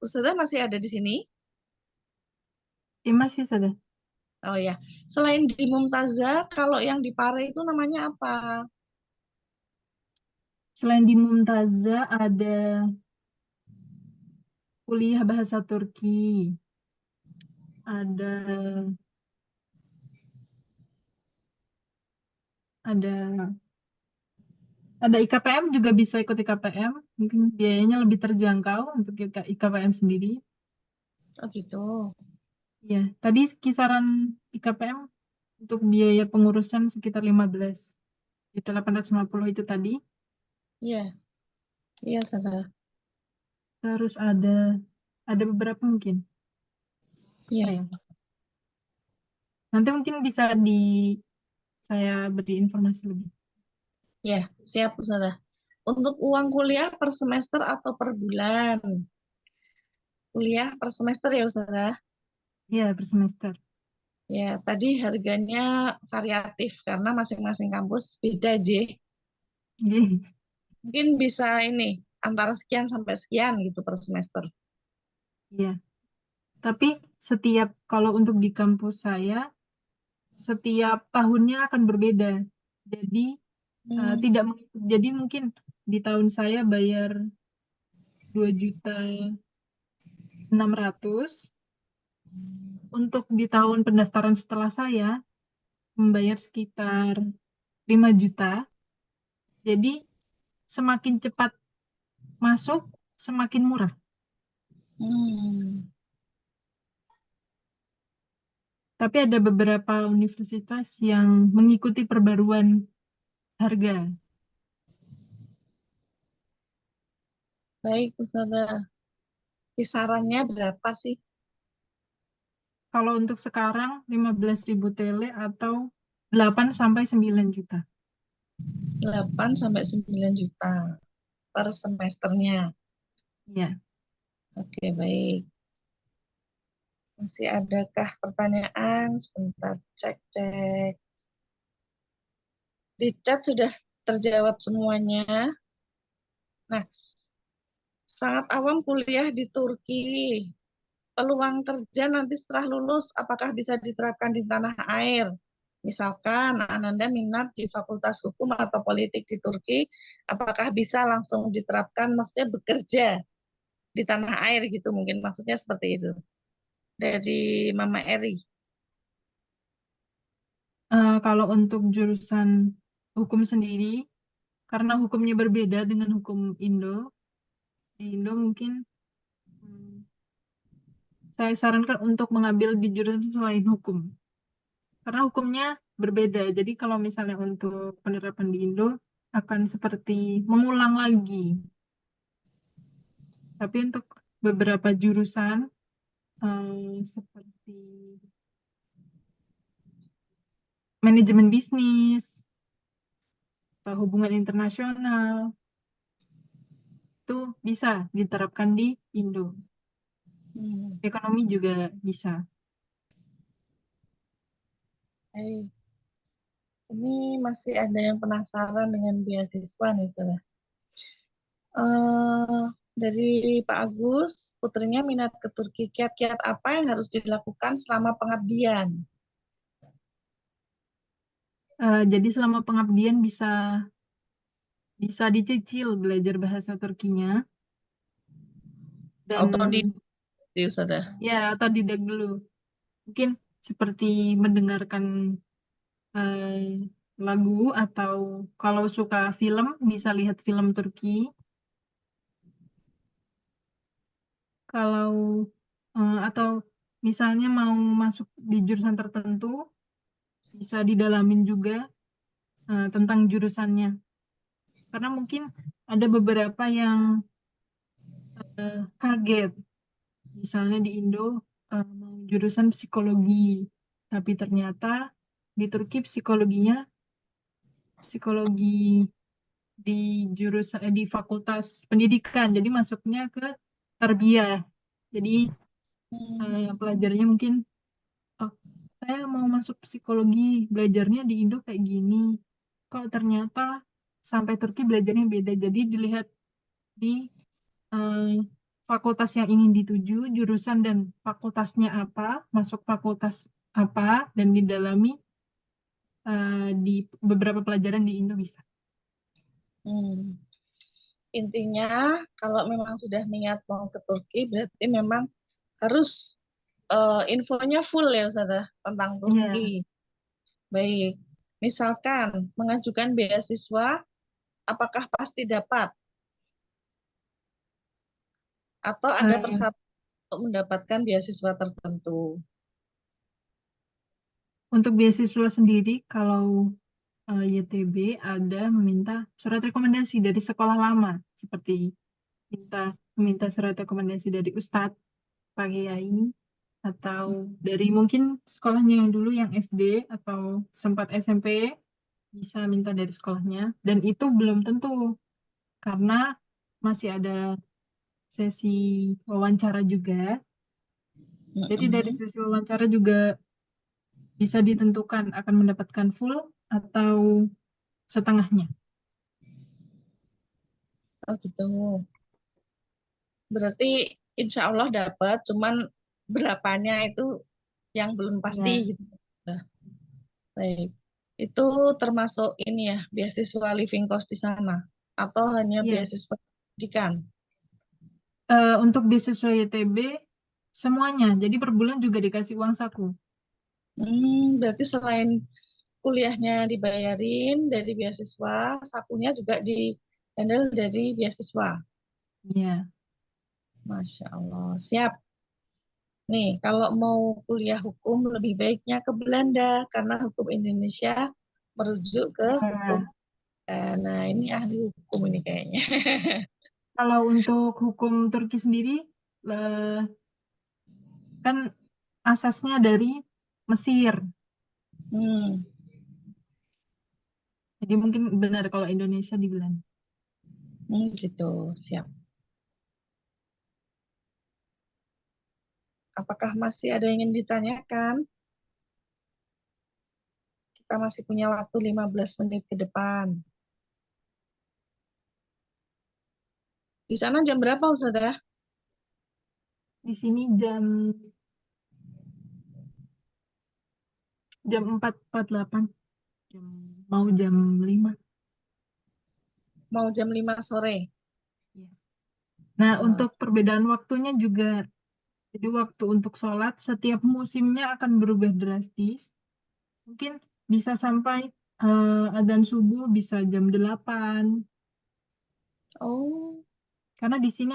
Ustazah masih ada di sini? Iya masih sudah. Oh ya, selain di Mumtazah, kalau yang di Pare itu namanya apa? Selain di Mumtazah ada kuliah bahasa Turki, ada ada ada IKPM juga bisa ikut IKPM, mungkin biayanya lebih terjangkau untuk IKPM sendiri. Oh gitu. Ya, tadi kisaran IKPM untuk biaya pengurusan sekitar 15 itu 850 itu tadi. Iya, iya Ustazah. Terus ada beberapa mungkin. Apa Iya, ya? Nanti mungkin bisa saya beri informasi lebih. iya, siap Ustazah. Untuk uang kuliah per semester atau per bulan? Kuliah per semester ya Ustazah. Ya, per semester. Ya, tadi harganya variatif karena masing-masing kampus beda, J. Iya. Mungkin bisa ini, antara sekian sampai sekian gitu per semester. Iya. Tapi kalau untuk di kampus saya, setiap tahunnya akan berbeda. Jadi Hmm, tidak jadi mungkin di tahun saya bayar 2.600.000. Untuk di tahun pendaftaran setelah saya membayar sekitar 5 juta. Jadi semakin cepat masuk, semakin murah. hmm, Tapi ada beberapa universitas yang mengikuti perbaruan harga. baik Ustazah. Kisarannya berapa sih? Kalau untuk sekarang 15.000 tele atau 8 sampai 9 juta. 8 sampai 9 juta per semesternya. Ya. Oke, baik. Masih adakah pertanyaan? Sebentar, cek-cek. Di chat sudah terjawab semuanya. Nah, sangat awam kuliah di Turki. Peluang kerja nanti setelah lulus, apakah bisa diterapkan di tanah air? Misalkan Ananda minat di Fakultas Hukum atau Politik di Turki, apakah bisa langsung diterapkan, maksudnya bekerja di tanah air gitu mungkin, maksudnya seperti itu. Dari Mama Eri. Kalau untuk jurusan hukum sendiri, karena hukumnya berbeda dengan hukum Indo, di Indo mungkin hmm, saya sarankan untuk mengambil di jurusan selain hukum. Karena hukumnya berbeda. Jadi kalau misalnya untuk penerapan di Indo akan seperti mengulang lagi. Tapi untuk beberapa jurusan seperti manajemen bisnis atau hubungan internasional itu bisa diterapkan di Indo. Hmm, Ekonomi juga bisa. hey. Ini masih ada yang penasaran dengan beasiswa nih, Saudara. Eh, dari Pak Agus, putrinya minat ke Turki. Kiat-kiat apa yang harus dilakukan selama pengabdian? Jadi selama pengabdian bisa dicicil belajar bahasa Turkinya dan Autodidak, Saudara. ya otodidak dulu. Mungkin seperti mendengarkan eh, lagu, atau kalau suka film bisa lihat film Turki. Kalau atau misalnya mau masuk di jurusan tertentu bisa didalamin juga tentang jurusannya. Karena mungkin ada beberapa yang kaget. Misalnya di Indo mau jurusan psikologi, tapi ternyata di Turki psikologi di jurusan di fakultas pendidikan. Jadi masuknya ke tarbiyah. Jadi pelajarnya mungkin, oh, saya mau masuk psikologi, belajarnya di Indo kayak gini. Kok ternyata sampai Turki belajarnya beda. Jadi dilihat di fakultas yang ingin dituju, jurusan dan fakultasnya apa, masuk fakultas apa, dan didalami di beberapa pelajaran di Indo bisa. Intinya kalau memang sudah niat mau ke Turki berarti memang harus infonya full ya Ustazah tentang Turki. Baik, misalkan mengajukan beasiswa, apakah pasti dapat? Atau ada persyaratan untuk mendapatkan beasiswa tertentu? Untuk beasiswa sendiri, kalau YTB ada meminta surat rekomendasi dari sekolah lama, seperti meminta surat rekomendasi dari Ustadz, Pak Kiai, atau dari mungkin sekolahnya yang dulu yang SD atau sempat SMP, bisa minta dari sekolahnya. Dan itu belum tentu, karena masih ada sesi wawancara juga. Jadi dari sesi wawancara juga bisa ditentukan akan mendapatkan full atau setengahnya. Oh gitu. Berarti insya Allah dapat, cuman berapanya itu yang belum pasti gitu. Nah, baik. Itu termasuk ini ya, beasiswa living cost di sana atau hanya beasiswa pendidikan? Untuk beasiswa YTB semuanya, jadi per bulan juga dikasih uang saku. Berarti selain kuliahnya dibayarin dari beasiswa, sakunya juga dihandle dari beasiswa. Iya. Masya Allah, siap. Nih, kalau mau kuliah hukum lebih baiknya ke Belanda karena hukum Indonesia merujuk ke hukum. Nah, ini ahli hukum ini kayaknya. Kalau untuk hukum Turki sendiri, kan asasnya dari Mesir. Jadi mungkin benar kalau Indonesia di Belanda. Gitu, siap. Apakah masih ada yang ingin ditanyakan? Kita masih punya waktu 15 menit ke depan. Di sana jam berapa, Ustazah? Di sini jam 4.48. Mau jam 5. Mau jam 5 sore. Nah, untuk perbedaan waktunya juga, jadi waktu untuk sholat setiap musimnya akan berubah drastis. Mungkin bisa sampai adzan subuh bisa jam 8. Oh. Karena di sini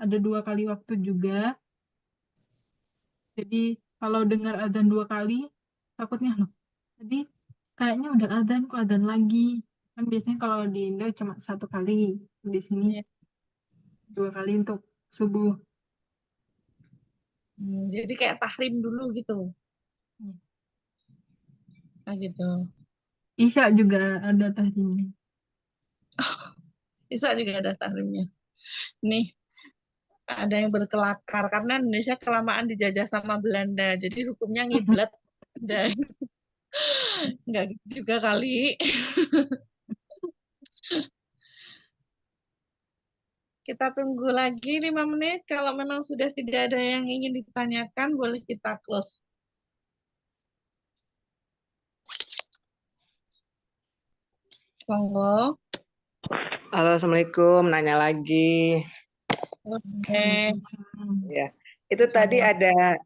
ada 2 kali waktu juga. Jadi kalau dengar adzan 2 kali, takutnya loh. Jadi kayaknya udah adzan kok adzan lagi. Kan biasanya kalau di Indo cuma 1 kali. Di sini 2 kali untuk subuh. Jadi kayak tahrim dulu gitu. Nah gitu. Isya juga ada tahrimnya. Isya juga ada tahrimnya. Nih, ada yang berkelakar karena Indonesia kelamaan dijajah sama Belanda. Jadi hukumnya ngiblat. Dan nggak gitu juga kali. Kita tunggu lagi 5 menit. Kalau memang sudah tidak ada yang ingin ditanyakan, boleh kita close. Monggo. Halo, Assalamualaikum. Nanya lagi. Ya, itu tadi ada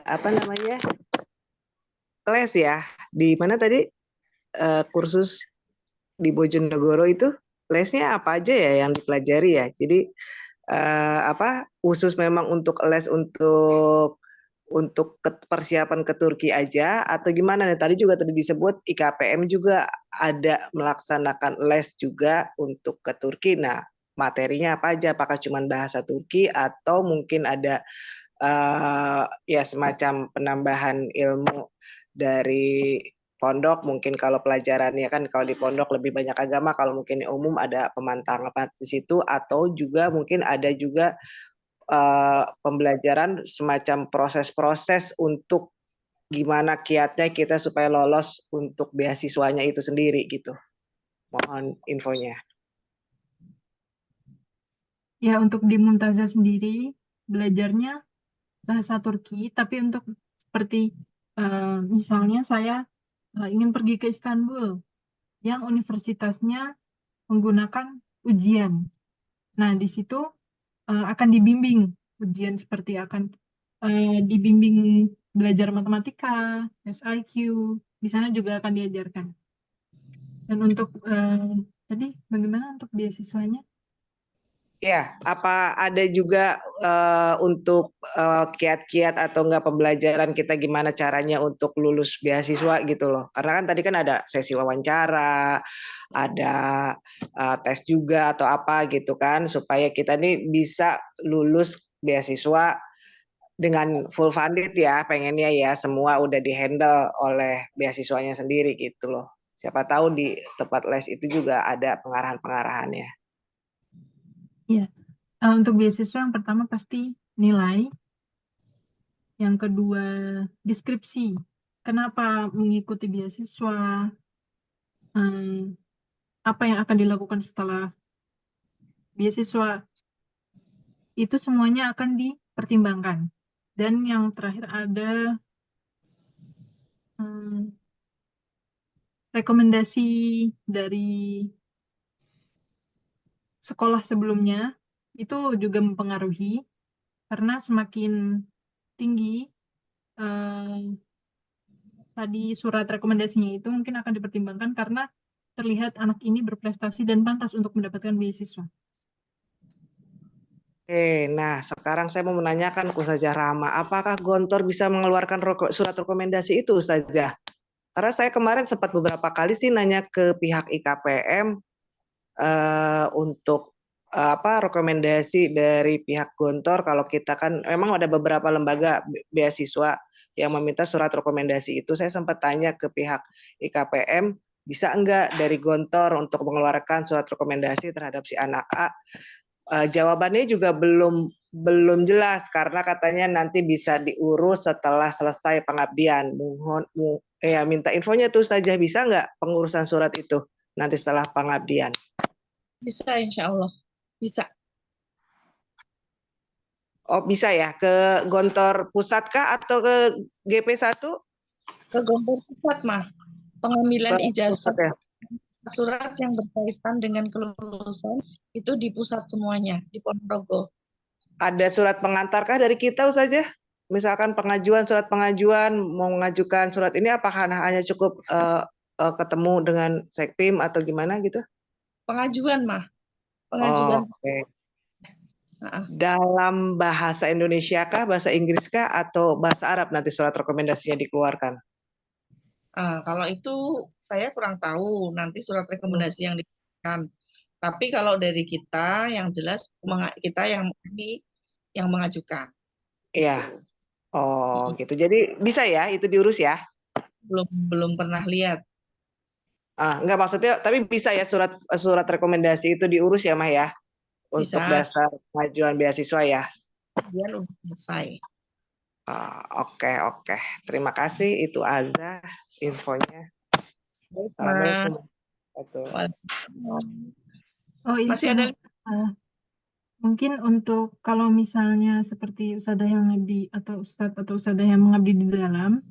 apa namanya? Les ya. Di mana tadi? kursus di Bojonegoro itu lesnya apa aja ya yang dipelajari ya. Jadi khusus memang untuk les untuk persiapan ke Turki aja atau gimana nih? Tadi juga disebut IKPM juga ada melaksanakan les juga untuk ke Turki. Nah, materinya apa aja? Apakah cuma bahasa Turki atau mungkin ada ya semacam penambahan ilmu dari pondok? Mungkin kalau pelajarannya kan kalau di pondok lebih banyak agama, kalau mungkin di umum ada pemantaran di situ, atau juga mungkin ada juga pembelajaran semacam proses-proses untuk gimana kiatnya kita supaya lolos untuk beasiswanya itu sendiri gitu. Mohon infonya. Ya, untuk di Mumtazah sendiri belajarnya bahasa Turki, tapi untuk seperti misalnya saya ingin pergi ke Istanbul yang universitasnya menggunakan ujian. Nah, di situ akan dibimbing ujian seperti akan dibimbing belajar matematika, SIQ, di sana juga akan diajarkan. Dan untuk tadi bagaimana untuk beasiswanya? Ya, apa ada juga untuk kiat-kiat atau enggak pembelajaran kita gimana caranya untuk lulus beasiswa gitu loh. Karena kan tadi kan ada sesi wawancara, ada tes juga atau apa gitu kan, supaya kita nih bisa lulus beasiswa dengan full funded ya, pengennya ya semua udah di-handle oleh beasiswanya sendiri gitu loh. Siapa tahu di tempat les itu juga ada pengarahan-pengarahannya. Ya, untuk beasiswa yang pertama pasti nilai, yang kedua deskripsi, kenapa mengikuti beasiswa, apa yang akan dilakukan setelah beasiswa, itu semuanya akan dipertimbangkan. Dan yang terakhir ada rekomendasi dari sekolah sebelumnya, itu juga mempengaruhi, karena semakin tinggi tadi surat rekomendasinya itu mungkin akan dipertimbangkan karena terlihat anak ini berprestasi dan pantas untuk mendapatkan beasiswa. Nah sekarang saya mau menanyakan ke Ustazah Rahma, apakah Gontor bisa mengeluarkan surat rekomendasi itu Ustazah? Karena saya kemarin sempat beberapa kali sih nanya ke pihak IKPM untuk rekomendasi dari pihak Gontor, kalau kita kan memang ada beberapa lembaga beasiswa yang meminta surat rekomendasi itu. Saya sempat tanya ke pihak IKPM, bisa enggak dari Gontor untuk mengeluarkan surat rekomendasi terhadap si anak A? Jawabannya juga belum jelas karena katanya nanti bisa diurus setelah selesai pengabdian. Minta infonya tuh saja, bisa nggak pengurusan surat itu nanti setelah pengabdian? Bisa, insya Allah. Bisa. Oh bisa ya, ke Gontor Pusat kah atau ke GP1? Ke Gontor Pusat mah, pengambilan ijazah Ya? surat yang berkaitan dengan kelulusan itu di pusat semuanya, di Ponorogo. Ada surat pengantarkah dari kita saja? Misalkan surat pengajuan, mau mengajukan surat ini apakah hanya cukup ketemu dengan Sekpim atau gimana gitu? Pengajuan mah, pengajuan. Okay. Dalam bahasa Indonesia kah, bahasa Inggris kah, atau bahasa Arab nanti surat rekomendasinya dikeluarkan? Kalau itu saya kurang tahu nanti surat rekomendasi yang diberikan. Tapi kalau dari kita yang jelas kita yang mengajukan. Iya. Oh gitu. Jadi bisa ya itu diurus ya? Belum pernah lihat. Enggak, maksudnya tapi bisa ya surat rekomendasi itu diurus ya Mah ya? Untuk Bisa. dasar pengajuan beasiswa ya? Kemudian udah selesai. Oke. Terima kasih, itu Azza infonya. Assalamualaikum. Oh iya, Masih ada mungkin untuk kalau misalnya seperti ustadzah yang mengabdi atau ustadz atau ustadzah yang mengabdi di dalam,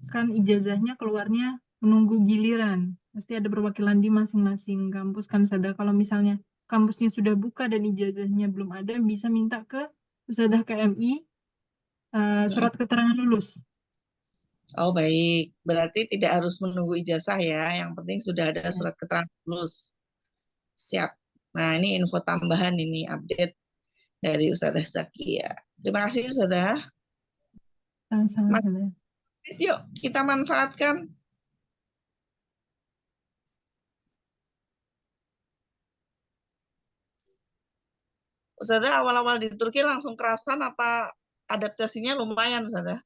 kan ijazahnya keluarnya menunggu giliran. Pasti ada perwakilan di masing-masing kampus kan ustadzah. Kalau misalnya kampusnya sudah buka dan ijazahnya belum ada, bisa minta ke ustadzah KMI surat keterangan lulus. Oh, baik. Berarti tidak harus menunggu ijazah ya. Yang penting sudah ada Ya, surat keterangan lulus. Siap. Nah, ini info tambahan ini update dari Ustazah Zakia. Terima kasih Ustazah. sama-sama. Mas, Saudara. yuk kita manfaatkan. Ustazah awal-awal di Turki langsung kerasan apa adaptasinya lumayan Ustazah?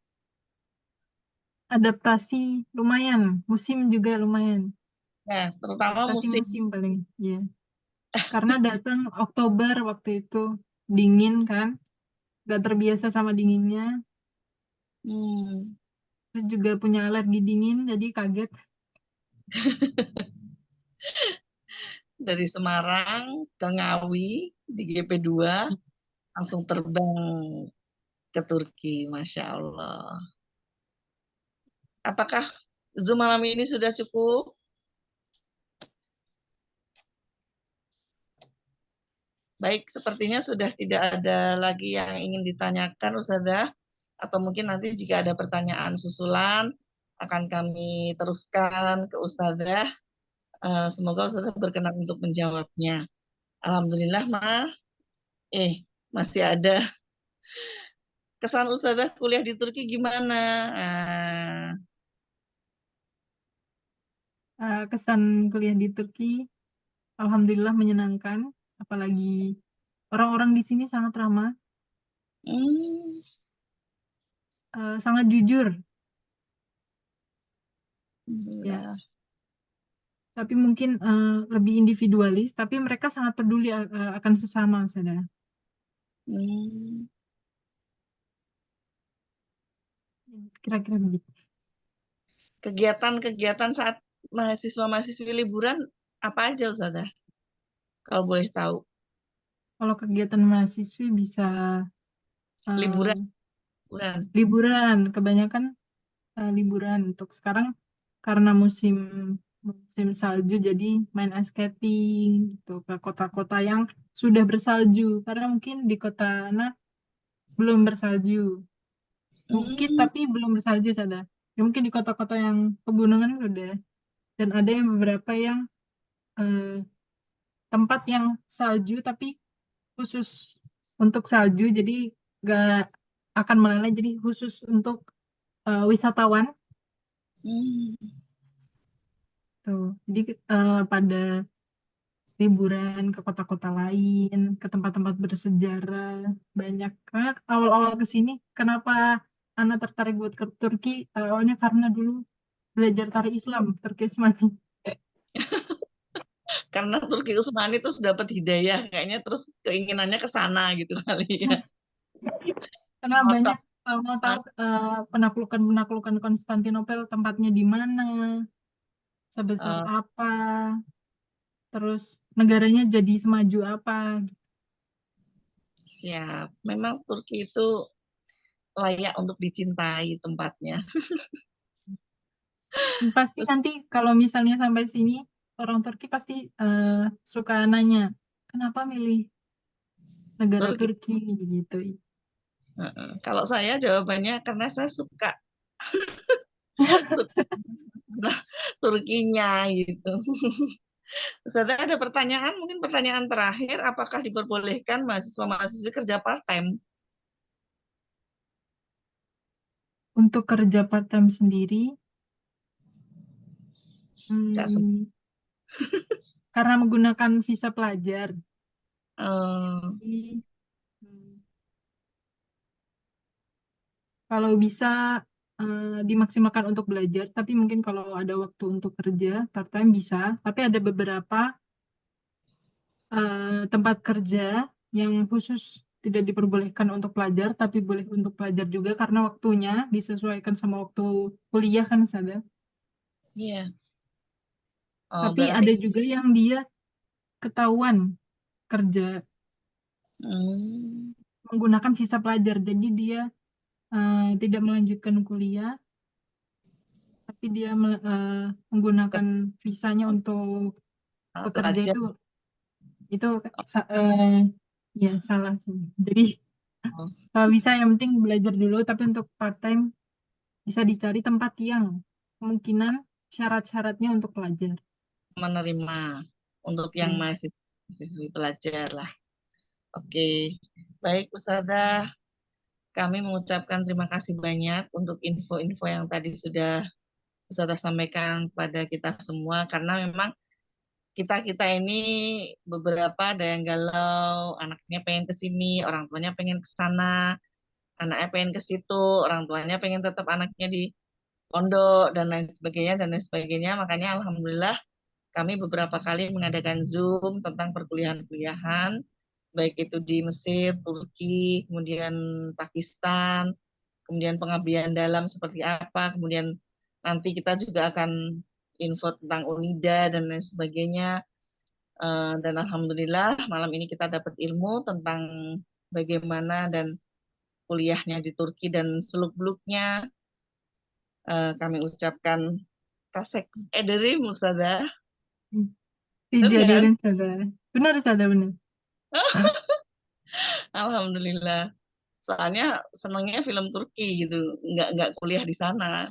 Adaptasi lumayan, musim juga lumayan. Ya, terutama Adaptasi musim. musim paling, ya. Karena datang Oktober waktu itu dingin kan, gak terbiasa sama dinginnya. Hmm, Terus juga punya alergi dingin, jadi kaget. dari Semarang ke Ngawi di GP2 langsung terbang ke Turki, Masya Allah. Apakah Zoom malam ini sudah cukup? Baik, sepertinya sudah tidak ada lagi yang ingin ditanyakan, Ustazah. Atau mungkin nanti jika ada pertanyaan susulan, akan kami teruskan ke Ustazah. Semoga Ustazah berkenan untuk menjawabnya. Alhamdulillah, masih ada. Kesan Ustazah kuliah di Turki gimana? Kesan kuliah di Turki, alhamdulillah menyenangkan. Apalagi orang-orang di sini sangat ramah, Hmm, sangat jujur. Ya, Alhamdulillah. tapi mungkin lebih individualis, tapi mereka sangat peduli akan sesama, saudara. Hmm, Kira-kira begitu. Kegiatan-kegiatan saat mahasiswa-mahasiswi liburan apa aja, Ustazah? Kalau boleh tahu. Kalau kegiatan mahasiswi bisa Liburan, eh, liburan. liburan, kebanyakan liburan. Untuk sekarang karena musim musim salju, jadi main ice skating gitu ke kota-kota yang sudah bersalju. Karena mungkin di kota Ana belum bersalju, bukit Hmm, tapi belum bersalju ada. Ya, mungkin di kota-kota yang pegunungan udah. Dan ada yang beberapa yang eh, tempat yang salju tapi khusus untuk salju, jadi gak akan meleleh, jadi khusus untuk wisatawan hmm. tuh. Jadi pada liburan ke kota-kota lain, ke tempat-tempat bersejarah banyak. Karena awal-awal ke sini, kenapa Ana tertarik buat ke Turki? Awalnya karena dulu belajar tari Islam, Turki Usmani. Karena Turki Utsmani terus dapat hidayah kayaknya terus keinginannya ke sana gitu kali ya. Karena Otak. banyak mau tahu penaklukan-penaklukan Konstantinopel tempatnya di mana, sebesar Eh, apa, terus negaranya jadi semaju apa. Siap. Memang Turki itu layak untuk dicintai tempatnya. Pasti Terus, nanti kalau misalnya sampai sini, orang Turki pasti suka nanya, kenapa milih negara Turki. Turki gitu. Kalau saya jawabannya karena saya suka suka Turkinya gitu. Ustazah ada pertanyaan, mungkin pertanyaan terakhir, apakah diperbolehkan mahasiswa-mahasiswi kerja part-time? Untuk kerja part-time sendiri, Nggak sem- hmm, karena menggunakan visa pelajar, eh, jadi, hmm, kalau bisa dimaksimalkan untuk belajar, tapi mungkin kalau ada waktu untuk kerja part-time bisa, tapi ada beberapa tempat kerja yang khusus tidak diperbolehkan untuk pelajar, tapi boleh untuk pelajar juga karena waktunya disesuaikan sama waktu kuliah kan ada. Iya. Tapi Berarti ada juga yang dia ketahuan kerja hmm, menggunakan visa pelajar, jadi dia tidak melanjutkan kuliah, tapi dia menggunakan visanya untuk bekerja pelajar. itu ya salah sih. Jadi Oh, kalau bisa yang penting belajar dulu, tapi untuk part time bisa dicari tempat yang kemungkinan syarat-syaratnya untuk pelajar. Menerima untuk yang mahasiswi pelajar lah. Oke, baik Ustazah, kami mengucapkan terima kasih banyak untuk info-info yang tadi sudah Ustazah sampaikan pada kita semua, karena memang kita ini beberapa ada yang galau, anaknya pengen ke sini, orang tuanya pengen ke sana, anaknya pengen ke situ, orang tuanya pengen tetap anaknya di pondok dan lain sebagainya. Makanya alhamdulillah kami beberapa kali mengadakan Zoom tentang perkuliahan-kuliahan, baik itu di Mesir, Turki, kemudian Pakistan, kemudian pengabdian dalam seperti apa, kemudian nanti kita juga akan info tentang UNIDA dan lain sebagainya. Dan alhamdulillah malam ini kita dapat ilmu tentang bagaimana dan kuliahnya di Turki dan seluk-beluknya. Kami ucapkan tasek ederim Ustazah. Dijadiin Ustazah. Benar Ustazah, benar. Alhamdulillah. Soalnya senangnya film Turki gitu, nggak kuliah di sana.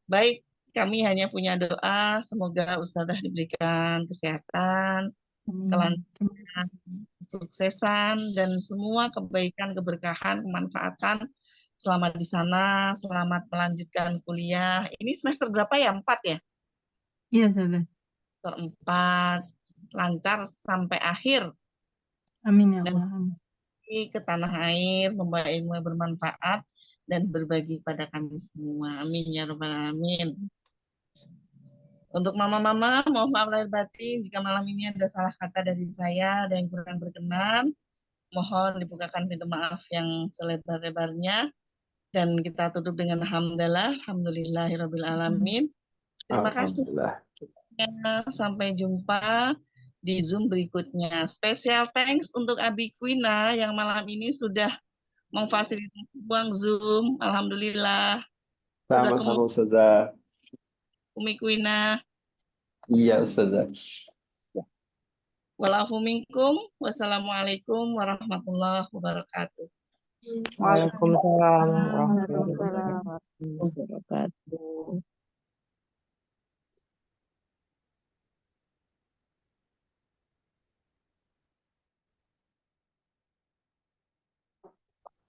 Baik, kami hanya punya doa, semoga Ustazah diberikan kesehatan, kelancaran, kesuksesan, dan semua kebaikan, keberkahan, kemanfaatan selama di sana. Selamat melanjutkan kuliah. Ini semester berapa ya? 4 ya? Iya Ustazah. Semester 4, lancar sampai akhir. Amin ya Dan Allah. ke tanah air, membawa ilmu yang bermanfaat, dan berbagi pada kami semua. Amin ya rabbal alamin. Untuk mama-mama, mohon maaf lahir batin jika malam ini ada salah kata dari saya, ada yang kurang berkenan. Mohon dibukakan pintu maaf yang selebar-lebarnya. Dan kita tutup dengan hamdalah, alhamdulillahirabbil alamin. Terima kasih. Sampai jumpa di Zoom berikutnya. Special thanks untuk Abi Quina yang malam ini sudah memfasilitasi buang Zoom. Alhamdulillah. Sama-sama Ustazah. Umi Quina. Iya Ustazah. Walafu minkum. Wassalamualaikum warahmatullahi wabarakatuh. Waalaikumsalam warahmatullahi wabarakatuh.